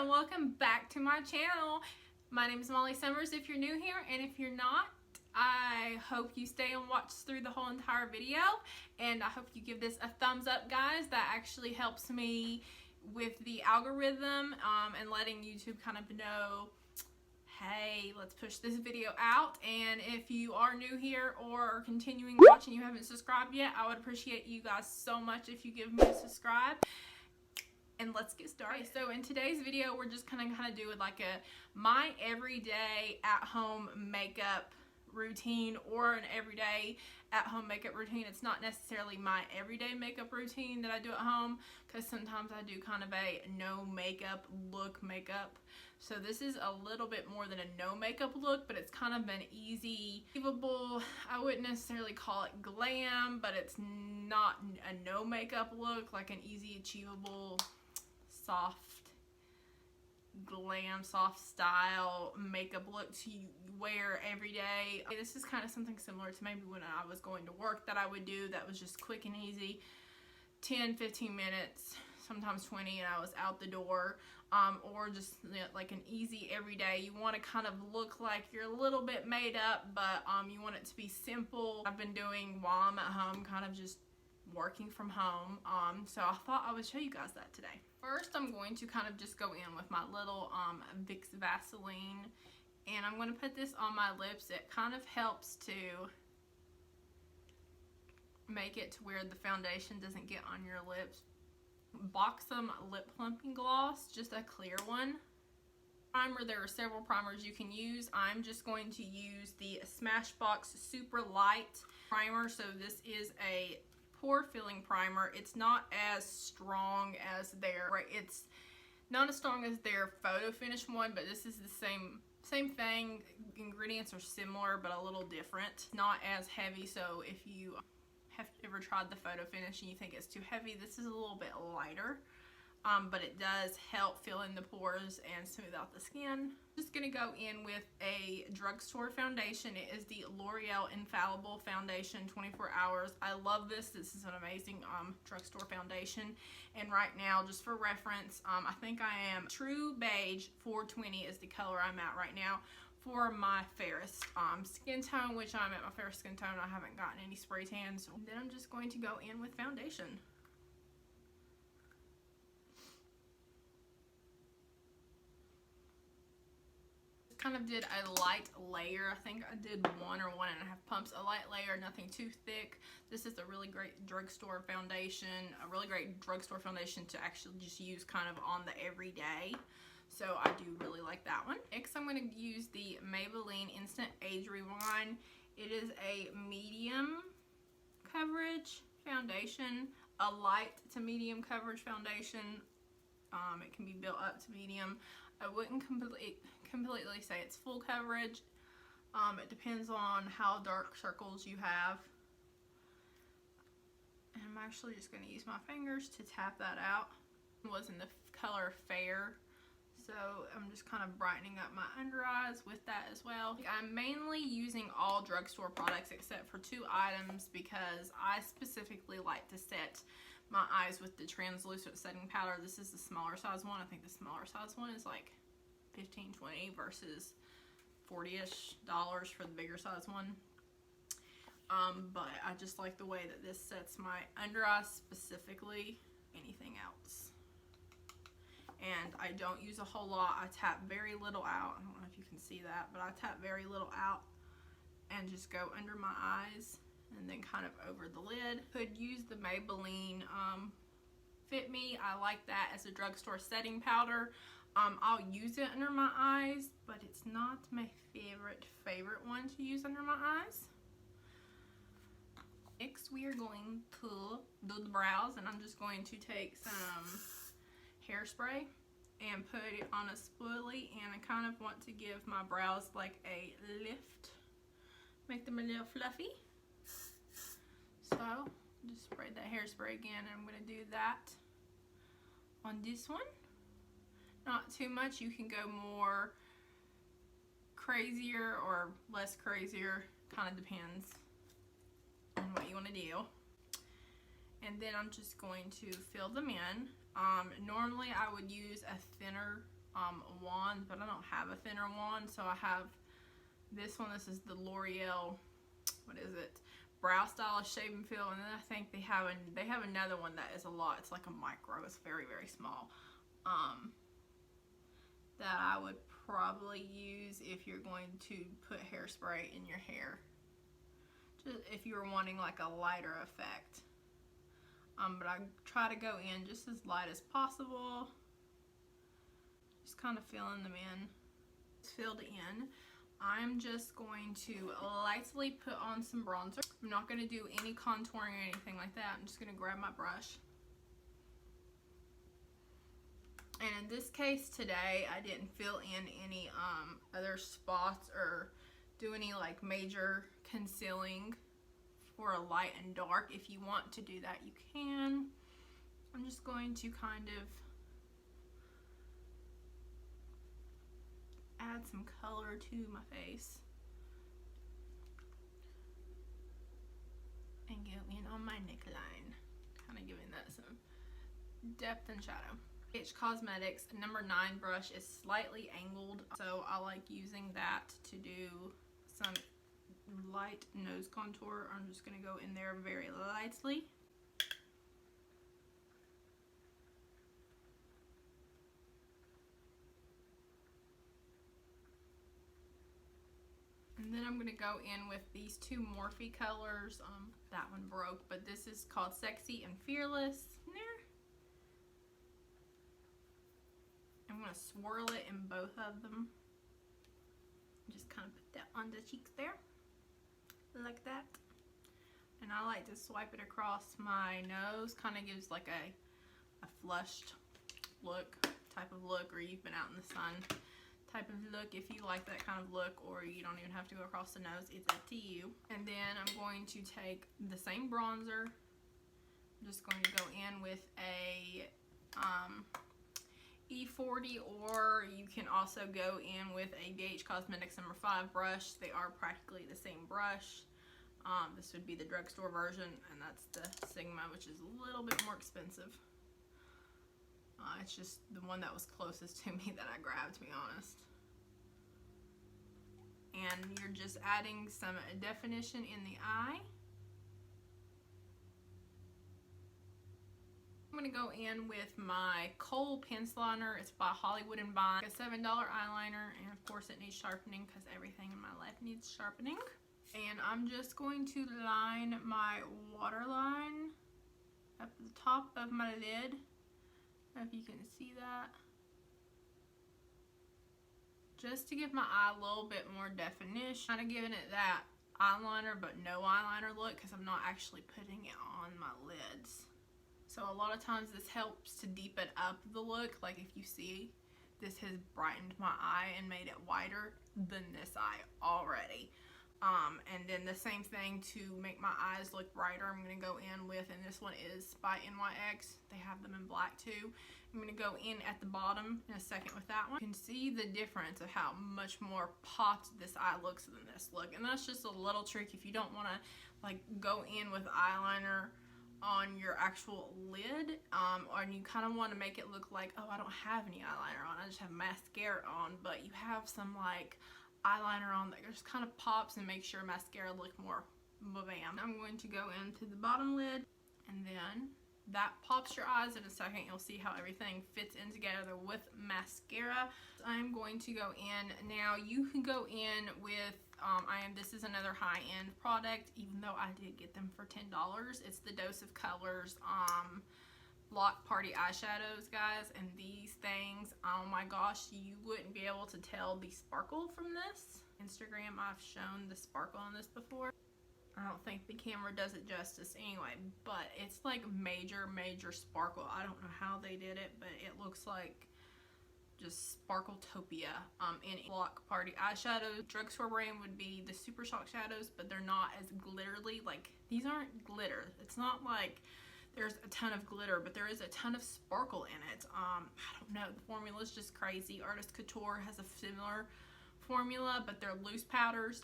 and welcome back to my channel. My name is Molly Summers if you're new here, and if you're not, I hope you stay and watch through the whole entire video, and I hope you give this a thumbs up, guys. That actually helps me with the algorithm and letting YouTube kind of know, hey, let's push this video out. And if you are new here or are continuing watching, you haven't subscribed yet, I would appreciate you guys so much if you give me a subscribe. And let's get started. So in today's video, we're just kind of do like my everyday at-home makeup routine, or an everyday at-home makeup routine. It's not necessarily my everyday makeup routine that I do at home, because sometimes I do kind of a no makeup look makeup. So this is a little bit more than a no makeup look, but it's kind of an easy, achievable, I wouldn't necessarily call it glam, but it's not a no makeup look, like an easy, achievable, soft glam, soft style makeup look to wear every day. This is kind of something similar to maybe when I was going to work that I would do, that was just quick and easy, 10-15 minutes, sometimes 20, and I was out the door. Or just like an easy everyday. You want to kind of look like you're a little bit made up, but you want it to be simple. I've been doing while I'm at home, kind of just working from home, so I thought I would show you guys that today. First, I'm going to kind of just go in with my little Vicks Vaseline, and I'm going to put this on my lips. It kind of helps to make it to where the foundation doesn't get on your lips. Buxom lip plumping gloss, just a clear one. Primer, there are several primers you can use. I'm just going to use the Smashbox Super Light Primer. So this is a pore filling primer. It's not as strong as it's not as strong as their photo finish one, but this is the same thing. Ingredients are similar but a little different. Not as heavy, so if you have ever tried the photo finish and you think it's too heavy, this is a little bit lighter, but it does help fill in the pores and smooth out the skin. I'm just gonna go in with a Drugstore foundation. It is the L'Oreal Infallible Foundation 24 Hours. I love this. This is an amazing Drugstore foundation. And right now, just for reference, I think I am True Beige 420 is the color I'm at right now for my fairest skin tone, which I'm at my fairest skin tone. I haven't gotten any spray tans. And then I'm just going to go in with foundation. Kind of did a light layer. I think I did 1 or 1.5 pumps. A light layer, nothing too thick. This is a really great drugstore foundation, to actually just use kind of on the everyday. So I do really like that one. Next, I'm going to use the Maybelline Instant Age Rewind. It is a medium coverage foundation, a light to medium coverage foundation. It can be built up to medium. I wouldn't completely say it's full coverage. It depends on how dark circles you have. And I'm actually just going to use my fingers to tap that out. It was in the color Fair. So I'm just kind of brightening up my under eyes with that as well. I'm mainly using all drugstore products except for 2 items, because I specifically like to set my eyes with the translucent setting powder. This is the smaller size one. I think the smaller size one is like $15-20 versus $40-ish for the bigger size one. But I just like the way that this sets my under eyes specifically. Anything else, and I don't use a whole lot. I tap very little out. I don't know if you can see that, but I tap very little out and just go under my eyes and then kind of over the lid. Could use the Maybelline Fit Me. I like that as a drugstore setting powder. I'll use it under my eyes, but it's not my favorite one to use under my eyes. Next, we are going to do the brows, and I'm just going to take some hairspray and put it on a spoolie, and I kind of want to give my brows like a lift, make them a little fluffy. So just spray that hairspray again, and I'm going to do that on this one. Not too much. You can go more crazier or less crazier, kind of depends on what you want to do. And then I'm just going to fill them in. Normally I would use a thinner wands, but I don't have a thinner wand, so I have this one. This is the L'Oreal, what is it, Brow Stylist Shave and Fill, and then I think they have another one that is a lot. It's like a micro. It's very, very small. That I would probably use if you're going to put hairspray in your hair. Just if you were wanting like a lighter effect. But I try to go in just as light as possible. Just kind of filling them in. It's filled in. I'm just going to lightly put on some bronzer. I'm not going to do any contouring or anything like that. I'm just going to grab my brush. And in this case today, I didn't fill in any other spots or do any like major concealing for a light and dark. If you want to do that, you can. I'm just going to kind of add some color to my face and go in on my neckline, kind of giving that some depth and shadow. H Cosmetics number 9 brush is slightly angled, so I like using that to do some light nose contour. I'm just going to go in there very lightly. And then I'm going to go in with these two Morphe colors. That one broke, but this is called Sexy and Fearless. There. I'm going to swirl it in both of them. Just kind of put that on the cheeks there. Like that. And I like to swipe it across my nose. Kind of gives like a flushed look, type of look, or you've been out in the sun type of look. If you like that kind of look, or you don't even have to go across the nose, it's up to you. And then I'm going to take the same bronzer. I'm just going to go in with a E40, or you can also go in with a BH Cosmetics number 5 brush. They are practically the same brush. This would be the drugstore version, and that's the Sigma, which is a little bit more expensive. It's just the one that was closest to me that I grabbed, to be honest. And you're just adding some definition in the eye. I'm going to go in with my Kohl pencil liner. It's by Hollywood & Vine. A $7 eyeliner, and of course it needs sharpening because everything in my life needs sharpening. And I'm just going to line my waterline up the top of my lid. I don't know if you can see that. Just to give my eye a little bit more definition. Kind of giving it that eyeliner but no eyeliner look, because I'm not actually putting it on my lids. So a lot of times this helps to deepen up the look. Like if you see, this has brightened my eye and made it whiter than this eye already. And then the same thing to make my eyes look brighter, I'm going to go in with, and this one is by NYX. They have them in black too. I'm going to go in at the bottom in a second with that one. You can see the difference of how much more popped this eye looks than this look. And that's just a little trick if you don't want to like go in with eyeliner on your actual lid, or you kind of want to make it look like, oh, I don't have any eyeliner on, I just have mascara on, but you have some like eyeliner on that just kind of pops and makes your mascara look more bam. I'm going to go into the bottom lid, and then that pops your eyes. In a second you'll see how everything fits in together with mascara. I'm going to go in now. You can go in with this is another high-end product, even though I did get them for $10. It's the Dose of Colors Block Party eyeshadows, guys, and these things, oh my gosh, you wouldn't be able to tell the sparkle from this. Instagram, I've shown the sparkle on this before. I don't think the camera does it justice anyway, but it's like major sparkle. I don't know how they did it, but it looks like just Sparkletopia in Block Party eyeshadows. Drugstore brand would be the Super Shock shadows, but they're not as glittery. Like, these aren't glitter. It's not like there's a ton of glitter, but there is a ton of sparkle in it. I don't know, the formula is just crazy. Artist Couture has a similar formula, but they're loose powders,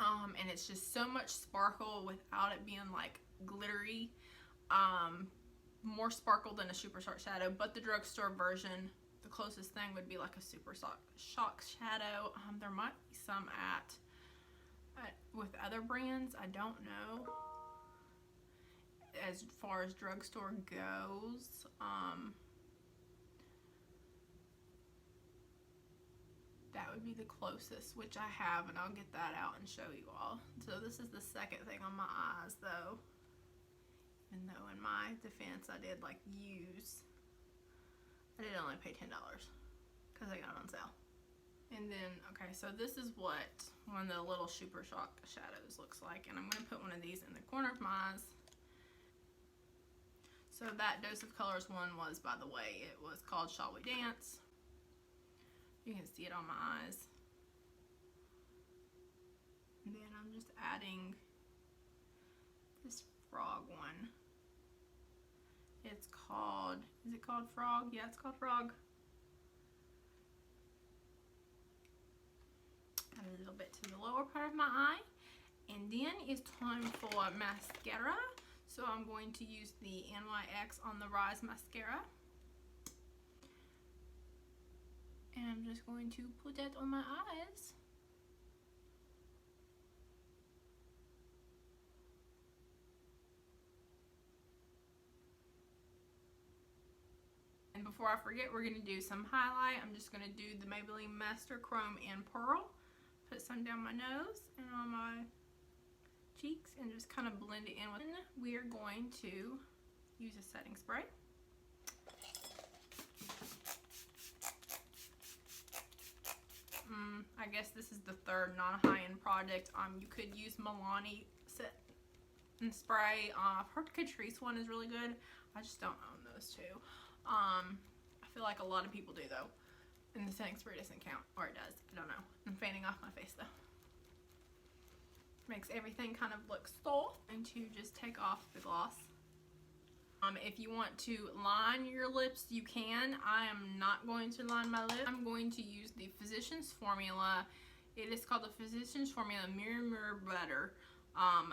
and it's just so much sparkle without it being like glittery. More sparkle than a Super Shock shadow, but the drugstore version the closest thing would be like a super shock shadow. There might be some with other brands. I don't know. As far as Drugstore goes, that would be the closest, which I have, and I'll get that out and show you all. So this is the second thing on my eyes, though. Even though in my defense I did like use, I did only pay $10 because I got it on sale. And then, okay, so this is what one of the little super shock shadows looks like, and I'm going to put one of these in the corner of my eyes. So that Dose of Colors one was, by the way, it was called Shall We Dance. You can see it on my eyes. And then I'm just adding this frog one. It's called, is it called Frog? Yeah, it's called Frog. Add a little bit to the lower part of my eye. And then it's time for mascara. So I'm going to use the NYX On The Rise mascara. And I'm just going to put that on my eyes. And before I forget, we're going to do some highlight. I'm just going to do the Maybelline Master Chrome in Pearl. Put some down my nose and on my cheeks and just kind of blend it in with it. We are going to use a setting spray. I guess this is the third non-high-end product. You could use Milani set and spray. I've heard Catrice one is really good. I just don't own those two. I feel like a lot of people do though. And the setting spray doesn't count, or it does. I don't know. I'm fanning off my face though. Makes everything kind of look soft. And to just take off the gloss. If you want to line your lips, you can. I am not going to line my lips. I'm going to use the Physicians Formula. It is called the Physicians Formula Mirror Butter. I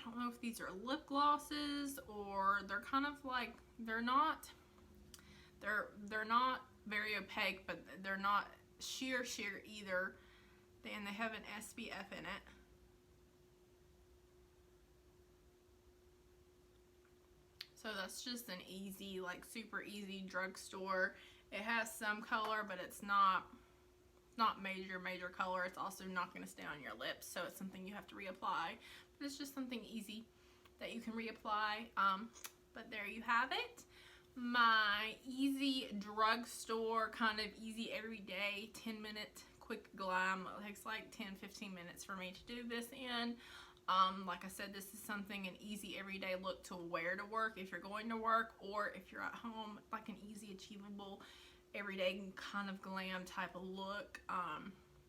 don't know if these are lip glosses or they're kind of like, they're not very opaque, but they're not sheer either. And they have an SPF in it. So that's just an easy, like super easy drugstore. It has some color, but it's not major color. It's also not going to stay on your lips, so it's something you have to reapply. But it's just something easy that you can reapply. But there you have it. My easy drugstore, kind of easy everyday 10-minute quick glam. It takes like 10-15 minutes for me to do this in. Like I said, this is something, an easy everyday look to wear to work if you're going to work, or if you're at home, like an easy achievable everyday kind of glam type of look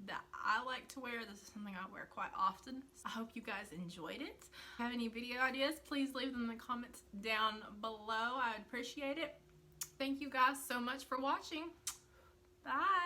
that I like to wear. This is something I wear quite often. I hope you guys enjoyed it. If you have any video ideas, please leave them in the comments down below. I would appreciate it. Thank you guys so much for watching. Bye.